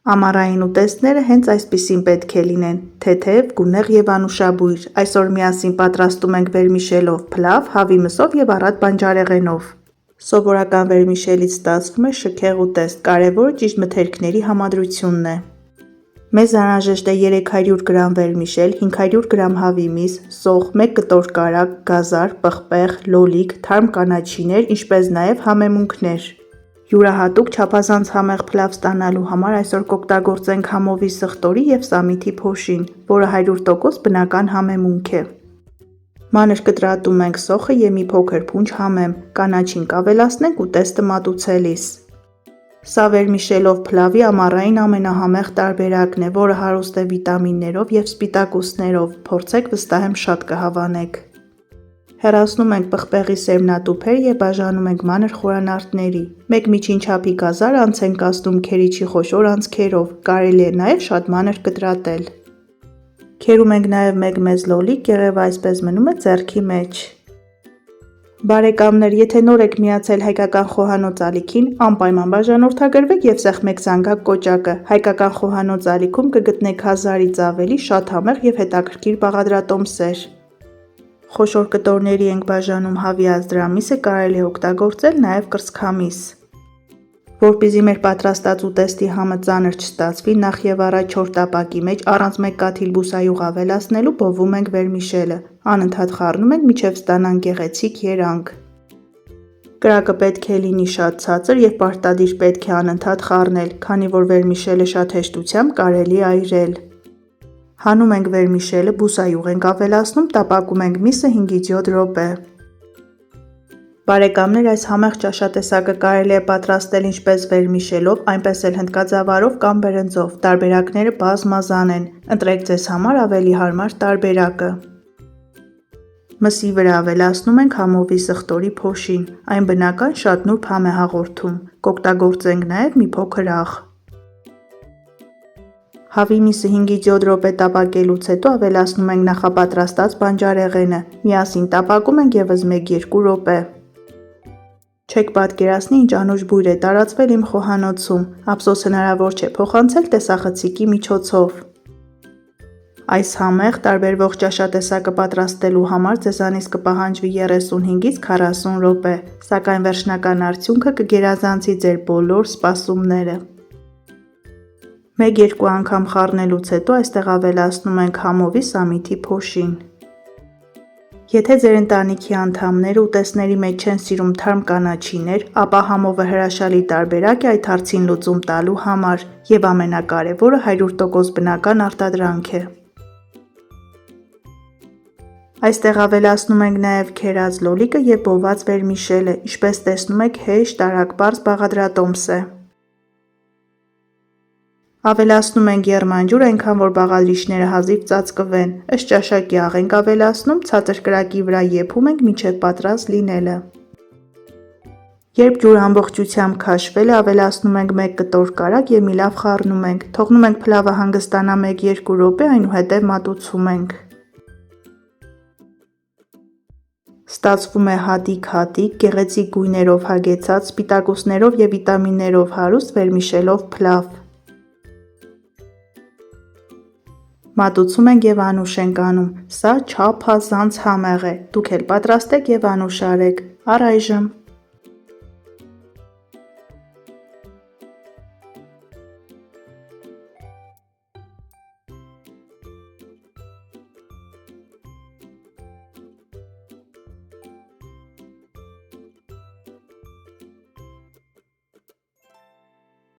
Ամառային ուտեստները հենց այսպիսին պետք է լինեն՝ թեթև, գունեղ և անուշաբույր։ Այսօր միասին պատրաստում ենք վերմիշելով փլավ, հավի մսով և առատ բանջարեղենով։ Սովորական վերմիշելից ստացվում է շքեղ ուտեստ, կարևորը ճիշտ մթերքների համադրությունն է։ Մեզ անհրաժեշտ է 300 գրամ վերմիշել, 500 գրամ հավի միս, սոխ, 1 կտոր կարագ, գազար, պղպեղ, լոլիկ, թարմ կանաչիներ, ինչպես նաև համեմունքներ։ Յուրահատուկ չափազանց համեղ փլավ ստանալու համար այսօր կօգտագործենք համովի սխտորի և սամիթի փոշին, որը 100% բնական համեմունք է։ Մանր կտրատում ենք սոխը և մի փոքր փունջ համեմ, կանաչին կավելացնենք ուտեստը մատուցելիս։ Սա վերմիշելով փլավի ամառային ամենահամեղ տարբերակն է, որը հարուստ է վիտամիններով և սպիտակուցներով, փորձեք վստահ եմ շատ կհավանեք։ Հեռացնում ենք պղպեղի սերմնատուփերը և բաժանում ենք մանր խորանարդների։ Մեկ միջին չափի գազար անց ենք կացնում քերիչի խոշոր անցքերով, կարելի է նաև շատ մանր կտրատել։ Քերում ենք նաև մեկ մեծ լոլիկ, կեղևը այսպես մնում է ձեռքի մեջ։ Բարեկամներ, եթե նոր եք միացել հայկական խոհանոց ալիքին, անպայման բաժանորդագրվեք և սեղմեք զանգակ կոճակը։ Հայկական խոհանոց ալիքում կգտնեք 1000-ից ավելի շատ համեղ և հետաքրքիր բաղադրատոմսեր։ Խոշոր կտորների ենք բաժանում հավի ազդրամիսը, կարելի է օգտագործել նաև կրծքամիս։ Որպեսզի մեր պատրաստած ուտեստի համը ծանր չստացվի, նախ և առաջ չոր տապակի մեջ առանց 1 կաթիլ բուսայուղ ավելացնելու բովում ենք վերմիշելը։ Անընդհատ խառնում ենք, մինչև ստանանք գեղեցիկ երանգ։ Կրակը պետք է լինի շատ ցածր և պարտադիր պետք է անընդհատ խառնել, քանի որ վերմիշելը շատ հեշտությամբ կարելի է այրել։ Հանում ենք վերմիշելը, բուսայուղ ենք ավելացնում, տապակում ենք միսը 5-ից 7 րոպե։ Բարեկամներ, այս համեղ ճաշատեսակը կարելի է պատրաստել ինչպես վերմիշելով, այնպես էլ հնդկաձավարով կամ բրնձով։ Տարբերակները բազմազան են։ Ընտրեք ձեզ համար ավելի հարմար տարբերակը։ Մսի վրա ավելացնում ենք համովի սխտորի փոշին։ Այն բնական շատ նուրբ համ է հաղորդում։ Կօգտագործենք նաև մի փոքր աղ։ Հավի միսը 5-ից 7 րոպե տապակելուց հետո ավելացնում ենք նախապատրաստած բանջարեղենը։ Միասին տապակում ենք ևս 1-2 րոպե։ Չեք պատկերացնի ինչ անուշ բույր է տարածվել իմ խոհանոցում։ Ափսոս հնարավոր չէ փոխանցել տեսախցիկի միջոցով։ Այս համեղ տարբերվող ճաշատեսակը պատրաստելու համար ձեզանից կպահանջվի 35-ից 40 րոպե, սակայն վերջնական արդյունքը կգերազանցի ձեր բոլոր սպասումները։ 1-2 անգամ խառնելուց հետո այստեղ ավելացնում ենք համովի սամիթի փոշին։ Եթե ձեր ընտանիքի անդամները ուտեստների մեջ չեն սիրում թարմ կանաչիներ, ապա համովը հրաշալի տարբերակ է այդ հարցին լուծում տալու համար, և ամենակարևորը 100% բնական արտադրանք է։ Այստեղ ավելացնում ենք նաև քերած լոլիկը և բոված վերմիշելը, ինչպես տեսնում եք հեշտ, արագ, պարզ բաղադրատոմս է։ Ավելացնում ենք եռմանջուր, այնքան որ բաղադրիչները հազիվ ծածկվեն։ Ըստ ճաշակի աղ ենք ավելացնում, ցածր կրակի վրա եփում ենք մինչև պատրաստ լինելը։ Երբ ջուրը ամբողջությամբ քաշվել է, ավելացնում ենք 1 կտոր կարագ և մի լավ խառնում ենք։ Թողնում ենք փլավը հանգստանա 1-2 րոպե, այնուհետև մատուցում ենք։ Ստացվում է հատիկ-հատիկ, գեղեցիկ գույներով հագեցած, սպիտակուցներով և վիտամիններով հարուստ վերմիշելով փլավ։ Մատուցում ենք և անուշ ենք անում։ Սա չափազանց համեղ է։ Դուք էլ պատրաստեք և անուշ արեք։ Առայժմ